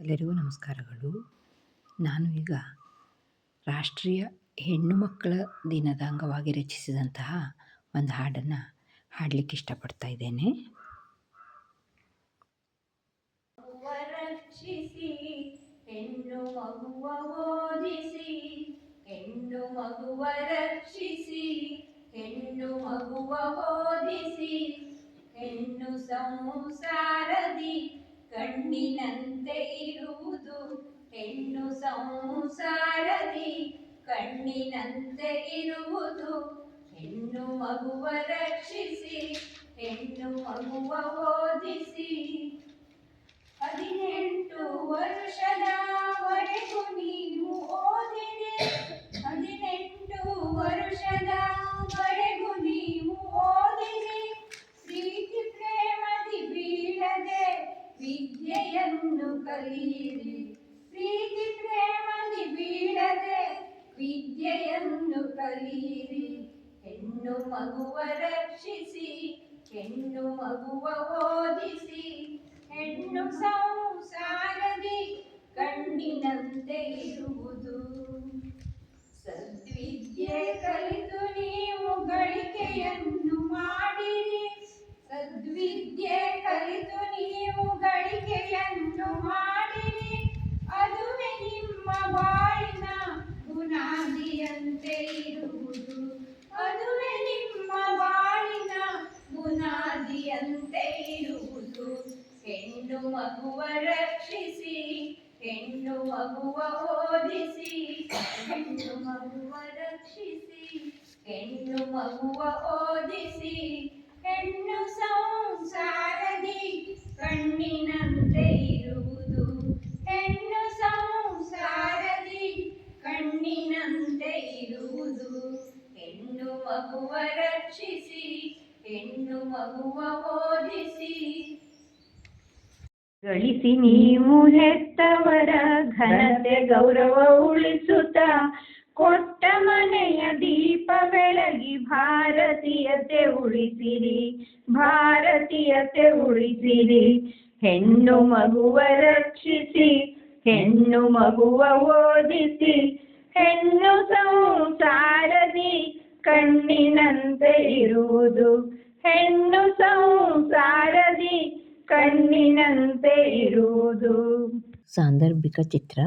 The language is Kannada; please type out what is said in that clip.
ಎಲ್ಲರಿಗೂ ನಮಸ್ಕಾರಗಳು. ನಾನು ಈಗ ರಾಷ್ಟ್ರೀಯ ಹೆಣ್ಣು ಮಕ್ಕಳ ದಿನದ ಅಂಗವಾಗಿ ರಚಿಸಿದಂತಹ ಒಂದು ಹಾಡನ್ನು ಹಾಡಲಿಕ್ಕೆ ಇಷ್ಟಪಡ್ತಾ ಇದ್ದೇನೆ. ರಕ್ಷಿಸಿ ಹೆಣ್ಣು ಮಗುವ ಓದಿಸಿ, ಹೆಣ್ಣು ಮಗುವ ರಕ್ಷಿಸಿ, ಹೆಣ್ಣು ಮಗುವ ಓದಿಸಿ, ಹೆಣ್ಣು ಸಂಸಾರದಿ ಕಣ್ಣಿನಂತೆ ಇರುವುದು, ಹೆಣ್ಣು ಸಂಸಾರದಿ ಕಣ್ಣಿನಂತೆ ಇರುವುದು, ಹೆಣ್ಣು ಮಗುವ ರಕ್ಷಿಸಿ, ಹೆಣ್ಣು ಮಗುವ ಓದಿಸಿ. 18 ವರ್ಷದವರೆಗೂ ನೀವು ಓದಿರಿ, 18 ವರ್ಷದವರೆಗೂ ನೀವು ಓದಿರಿ, ಪ್ರೀತಿ ಪ್ರೇಮದಿ ಬೀಳದೆ ವಿದ್ಯೆಯನ್ನು ಕಲಿಯಿರಿ, ಪ್ರೀತಿ ಪ್ರೇಮದಿ ಬೀಳದೆ ವಿದ್ಯೆಯನ್ನು ಕಲಿಯಿರಿ, ಹೆಣ್ಣು ಮಗುವ ರಕ್ಷಿಸಿ, ಹೆಣ್ಣು ಮಗುವ ಓದಿಸಿ, ಹೆಣ್ಣು ಸಂಸಾರದಿ ಕಣ್ಣಿನಂತೆ ಇರುವುದು. ಸದ್ವಿದ್ಯೆ ಕಲಿತು ನೀವು ಗಳಿಕೆಯನ್ನು ಮಾಡಿರಿ, ಸದ್ವಿದ್ಯೆ ಕಲಿತು ನೀವು ಗಳಿಕೆಯನ್ನು ಮಾಡಿರಿ, ಅದುವೇ ನಿಮ್ಮ ಬಾಳಿನ ಬುನಾದಿಯಂತೆ ಇರುವುದು, ಅದುವೇ ನಿಮ್ಮ ಬಾಳಿನ ಬುನಾದಿಯಂತೆ ಇರುವುದು. ಹೆಣ್ಣು ಮಗುವ ರಕ್ಷಿಸಿ, ಹೆಣ್ಣು ಮಗುವ ಓದಿಸಿ, ಹೆಣ್ಣು ಮಗುವ ರಕ್ಷಿಸಿ, ಹೆಣ್ಣು ಮಗುವ ಓದಿಸಿ, ಹೆಣ್ಣು ಸಂಸಾರದಿ ಕಣ್ಣಿನಂತೆ ಇರುವುದು, ಹೆಣ್ಣು ಸಂಸಾರದಿ ಕಣ್ಣಿನಂತೆ ಇರುವುದು, ಹೆಣ್ಣು ಮಗುವ ರಕ್ಷಿಸಿ, ಹೆಣ್ಣು ಮಗುವ ಓದಿಸಿ. ಗಳಿಸಿ ನೀವು ಹೆತ್ತವರ ಘನತೆ ಗೌರವ ಉಳಿಸುತ್ತ, ಕೊಟ್ಟ ಮನೆಯ ದೀಪ ಬೆಳಗಿ ಭಾರತೀಯತೆ ಉಳಿಸಿರಿ, ಭಾರತೀಯತೆ ಉಳಿಸಿರಿ, ಹೆಣ್ಣು ಮಗುವ ರಕ್ಷಿಸಿ, ಹೆಣ್ಣು ಮಗುವ ಓದಿಸಿ, ಹೆಣ್ಣು ಸಂಸಾರದಿ ಕಣ್ಣಿನಂತೆ ಇರುವುದು, ಹೆಣ್ಣು ಸಂಸಾರದಿ ಕಣ್ಣಿನಂತೆ ಇರುವುದು. ಸಾಂದರ್ಭಿಕ ಚಿತ್ರ